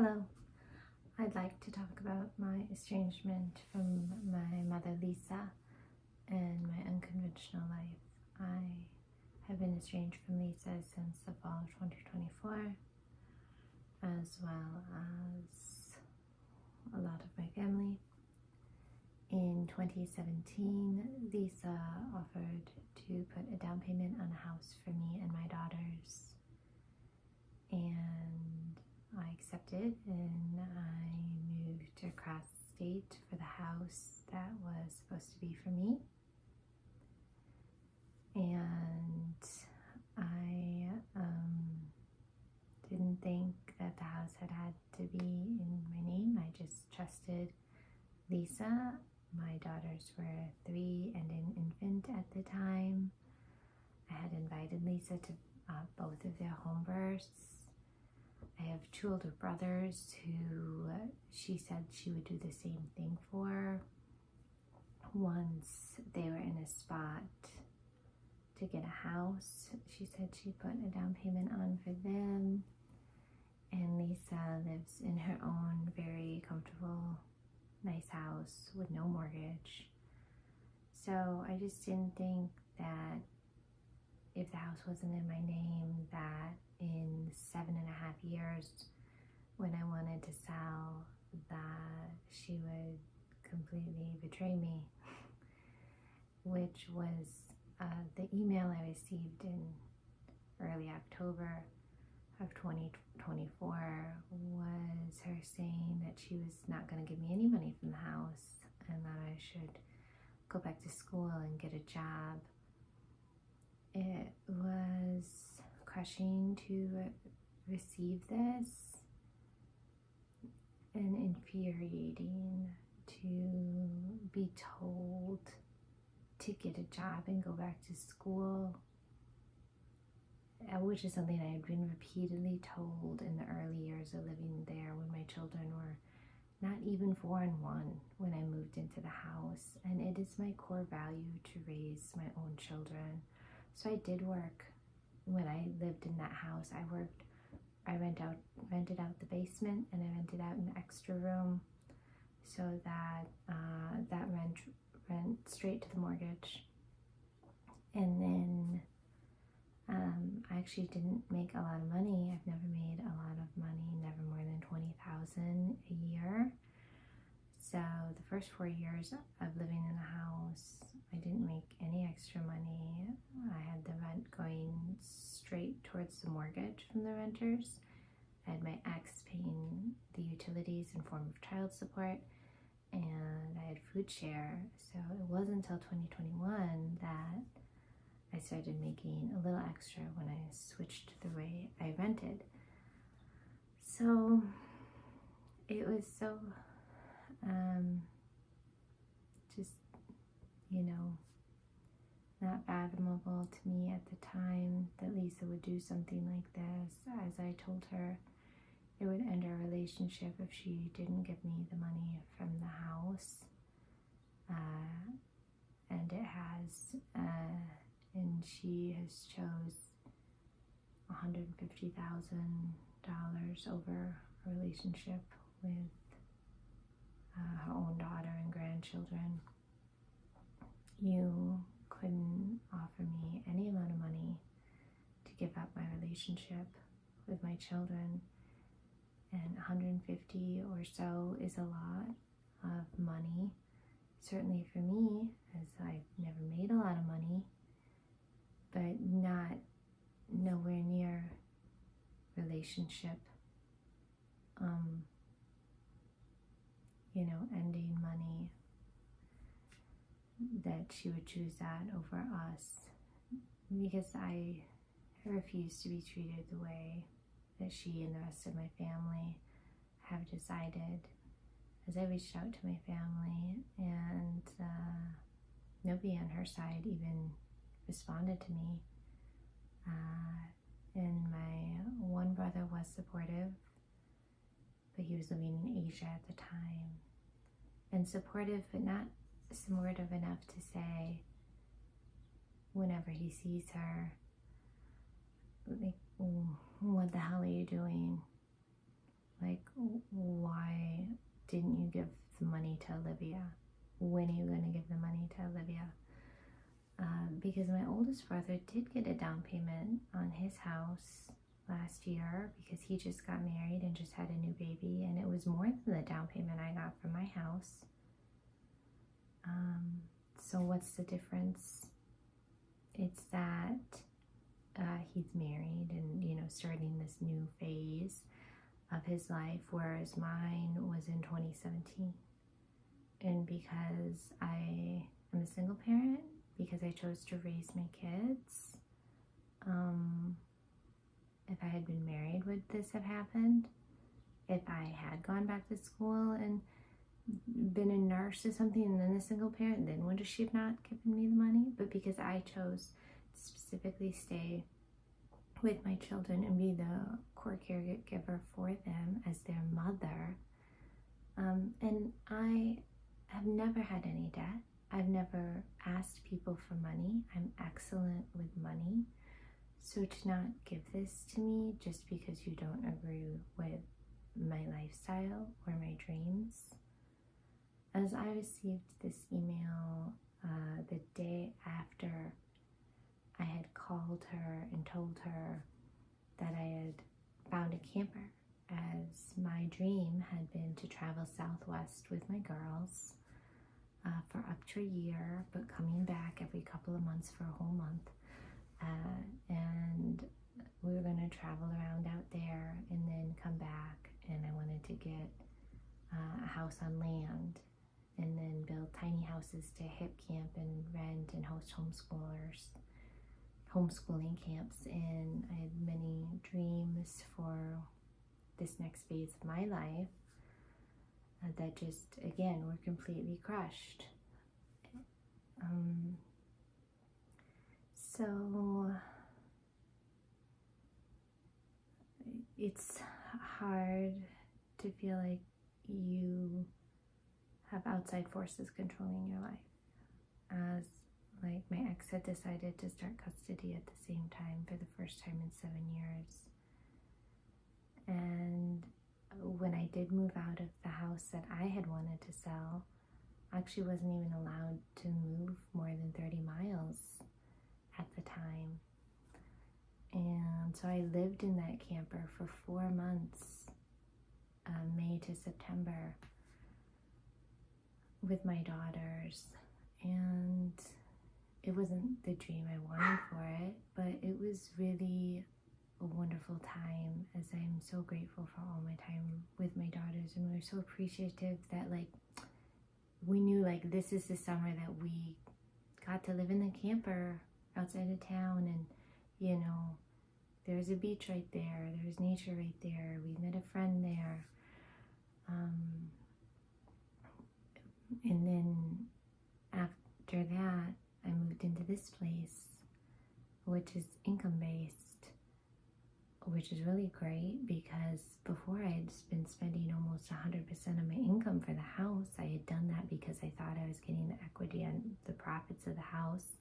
Hello. I'd like to talk about my estrangement from my mother Lisa and my unconventional life. I have been estranged from Lisa since the fall of 2024, as well as a lot of my family. In 2017, Lisa offered to put a down payment on a house for me and my daughters, and I accepted, and I moved across state for the house that was supposed to be for me. And I didn't think that the house had to be in my name. I just trusted Lisa. My daughters were 3 and an infant at the time. I had invited Lisa to both of their home births. I have 2 older brothers who she said she would do the same thing for once they were in a spot to get a house. She said she put a down payment on for them, and Lisa lives in her own very comfortable, nice house with no mortgage. So I just didn't think that if the house wasn't in my name, that in 7.5 years, when I wanted to sell, that she would completely betray me, which was the email I received in early October of 2024 was her saying that she was not going to give me any money from the house and that I should go back to school and get a job. It was crushing to receive this and infuriating to be told to get a job and go back to school, which is something I had been repeatedly told in the early years of living there when my children were not even 4 and 1 when I moved into the house. And it is my core value to raise my own children. So I did work. When I lived in that house, I rented out the basement, and I rented out an extra room so that that rent straight to the mortgage. And then I actually didn't make a lot of money. I've never made a lot of money, never more than $20,000 a year. So the first 4 years of living in the house, I didn't make any extra money. I had the rent going straight towards the mortgage from the renters. I had my ex paying the utilities in form of child support, and I had food share. So it wasn't until 2021 that I started making a little extra when I switched the way I rented. So it was so just, not fathomable to me at the time that Lisa would do something like this. As I told her, it would end our relationship if she didn't give me the money from the house. And it has, and she has chose $150,000 over a relationship with her own daughter and grandchildren. You couldn't offer me any amount of money to give up my relationship with my children, and 150 or so is a lot of money, certainly for me, as I've never made a lot of money, but not nowhere near relationship, ending money, that she would choose that over us, because I refuse to be treated the way that she and the rest of my family have decided. As I reached out to my family, and nobody on her side even responded to me. And my one brother was supportive, but he was living in Asia at the time. And supportive, but not supportive enough to say, whenever he sees her, like, what the hell are you doing? Like, didn't you give the money to Olivia? When are you going to give the money to Olivia? Because my oldest brother did get a down payment on his house last year because he just got married and just had a new baby, and it was more than the down payment I got for my house. So what's the difference? It's that he's married and, you know, starting this new phase of his life, whereas mine was in 2017. And because I am a single parent, because I chose to raise my kids, if I had been married, would this have happened? If I had gone back to school and been a nurse or something and then a single parent, then would she have not given me the money? But because I chose to specifically stay with my children and be the core caregiver for them as their mother, and I have never had any debt. I've never asked people for money. I'm excellent with money. So to not give this to me just because you don't agree with my lifestyle or my dreams. As I received this email the day after I had called her and told her that I had found a camper, as my dream had been to travel southwest with my girls for up to a year, but coming back every couple of months for a whole month. And we were going to travel around out there and then come back, and I wanted to get a house on land and then build tiny houses to hip camp and rent and host homeschooling camps. And I had many dreams for this next phase of my life that just, again, were completely crushed. So it's hard to feel like you have outside forces controlling your life. As like my ex had decided to start custody at the same time for the first time in 7 years. And when I did move out of the house that I had wanted to sell, I actually wasn't even allowed to move more than 30 miles at the time. And so I lived in that camper for 4 months, May to September, with my daughters. And it wasn't the dream I wanted for it, but it was really a wonderful time, as I'm so grateful for all my time with my daughters, and we were so appreciative that like we knew like this is the summer that we got to live in the camper outside of town, and you know, there's a beach right there, there's nature right there, we met a friend there, and then after that I moved into this place, which is income-based, which is really great, because before I had been spending almost 100% of my income for the house. I had done that because I thought I was getting the equity and the profits of the house.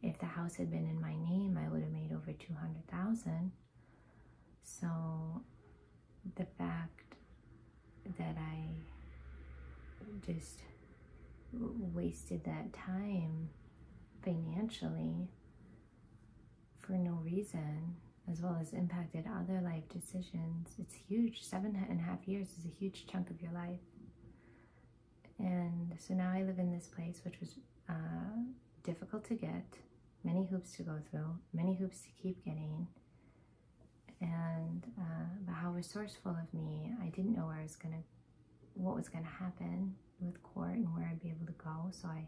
If the house had been in my name, I would have made over $200,000. So the fact that I just wasted that time financially for no reason, as well as impacted other life decisions, it's huge. 7.5 years is a huge chunk of your life. And so now I live in this place, which was difficult to get, many hoops to go through, many hoops to keep getting, and but how resourceful of me. I didn't know what was gonna happen with court and where I'd be able to go, so I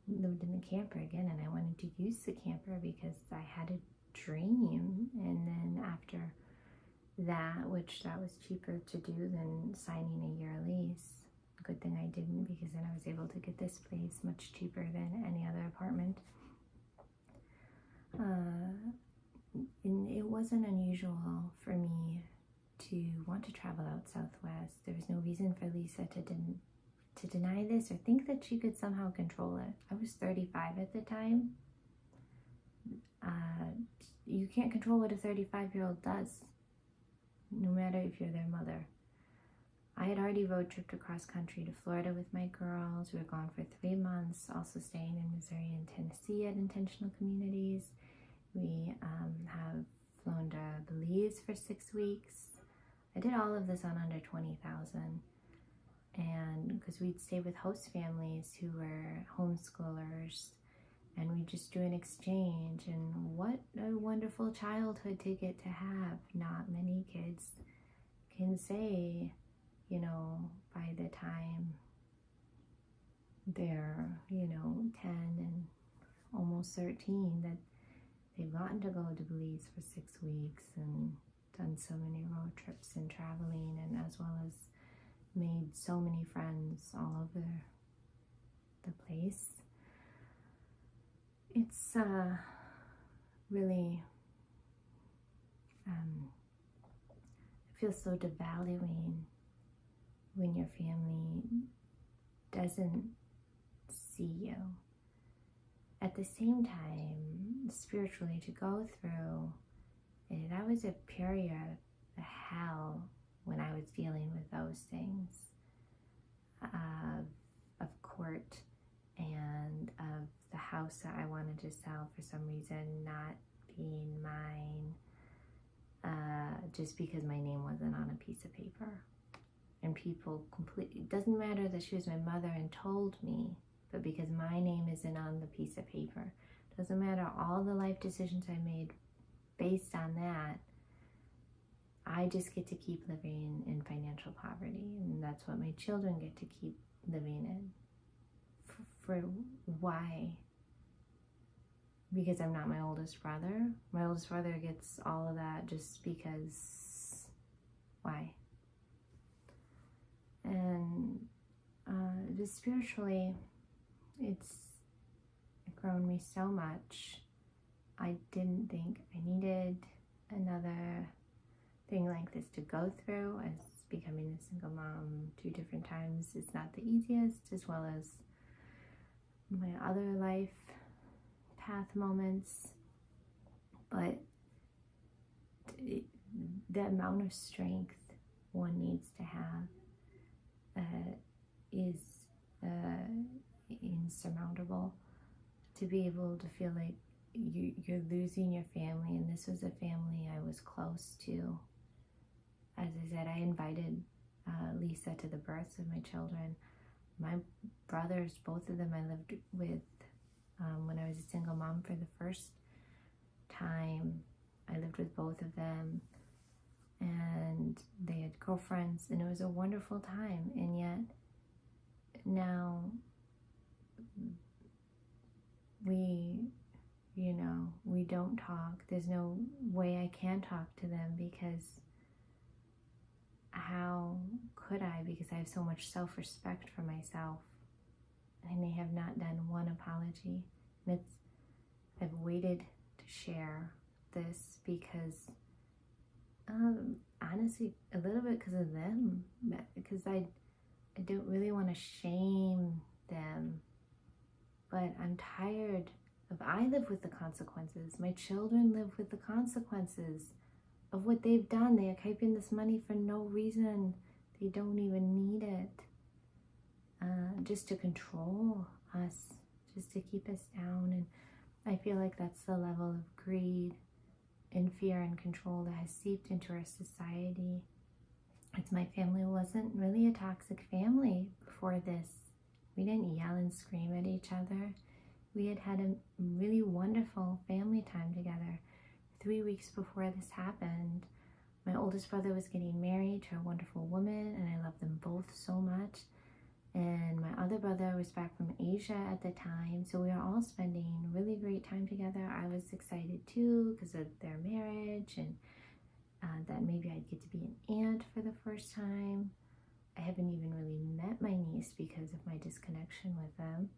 lived in the camper again, and I wanted to use the camper because I had a dream. And then after that, which that was cheaper to do than signing a year lease, good thing I didn't, because then I was able to get this place much cheaper than any other apartment. And it wasn't unusual for me to want to travel out southwest. There was no reason for Lisa to deny this or think that she could somehow control it. I was 35 at the time. You can't control what a 35-year-old does, no matter if you're their mother. I had already road tripped across country to Florida with my girls. We were gone for 3 months, also staying in Missouri and Tennessee at intentional communities. We have flown to Belize for 6 weeks. I did all of this on under 20,000, and because we'd stay with host families who were homeschoolers, and we just do an exchange. And what a wonderful childhood to get to have. Not many kids can say, you know, by the time they're, 10 and almost 13, that they've gotten to go to Belize for 6 weeks and done so many road trips and traveling, and as well as made so many friends all over the place. It's really, it feels so devaluing when your family doesn't see you. At the same time, spiritually, to go through, that was a period of hell when I was dealing with those things, of court and of the house that I wanted to sell for some reason not being mine, just because my name wasn't on a piece of paper. And people it doesn't matter that she was my mother and told me, but because my name isn't on the piece of paper, doesn't matter all the life decisions I made based on that, I just get to keep living in financial poverty, and that's what my children get to keep living in. For why? Because I'm not my oldest brother. My oldest brother gets all of that just because. Why? And just spiritually, it's grown me so much. I didn't think I needed another thing like this to go through, as becoming a single mom 2 different times is not the easiest, as well as my other life path moments. But the amount of strength one needs to have is insurmountable. To be able to feel like you're losing your family, and this was a family I was close to. As I said, I invited Lisa to the births of my children. My brothers, both of them I lived with when I was a single mom for the first time. I lived with both of them, and they had girlfriends, and it was a wonderful time. And yet now we don't talk. There's no way I can talk to them, because how could I? Because I have so much self-respect for myself, and they have not done one apology. And I've waited to share this because, honestly, a little bit because of them, because I don't really want to shame them, but I'm tired of, I live with the consequences. My children live with the consequences of what they've done. They are keeping this money for no reason. They don't even need it. Just to control us, just to keep us down. And I feel like that's the level of greed and fear and control that has seeped into our society. It's my family wasn't really a toxic family before this. We didn't yell and scream at each other. We had had a really wonderful family time together. 3 weeks before this happened, my oldest brother was getting married to a wonderful woman, and I love them both so much. And my other brother was back from Asia at the time, so we were all spending really great time together. I was excited too because of their marriage, and that maybe I'd get to be an aunt for the first time. I haven't even really met my niece because of my disconnection with them.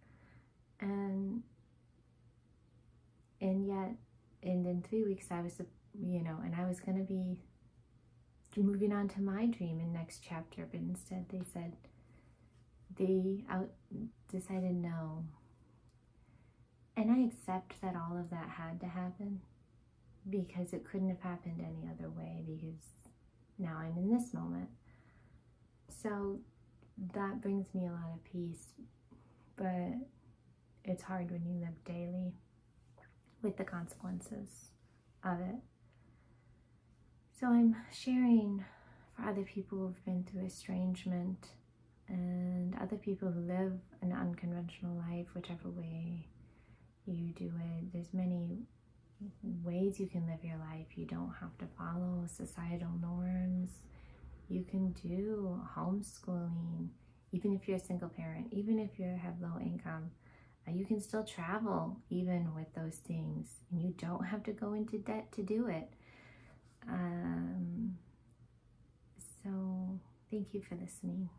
And yet, and in 3 weeks I was, and I was going to be moving on to my dream and next chapter, but instead they decided no. And I accept that all of that had to happen, because it couldn't have happened any other way, because now I'm in this moment. So that brings me a lot of peace, but it's hard when you live daily with the consequences of it. So I'm sharing for other people who've been through estrangement and other people who live an unconventional life, whichever way you do it. There's many ways you can live your life. You don't have to follow societal norms. You can do homeschooling, even if you're a single parent, even if you have low income. You can still travel even with those things, and you don't have to go into debt to do it. So thank you for listening.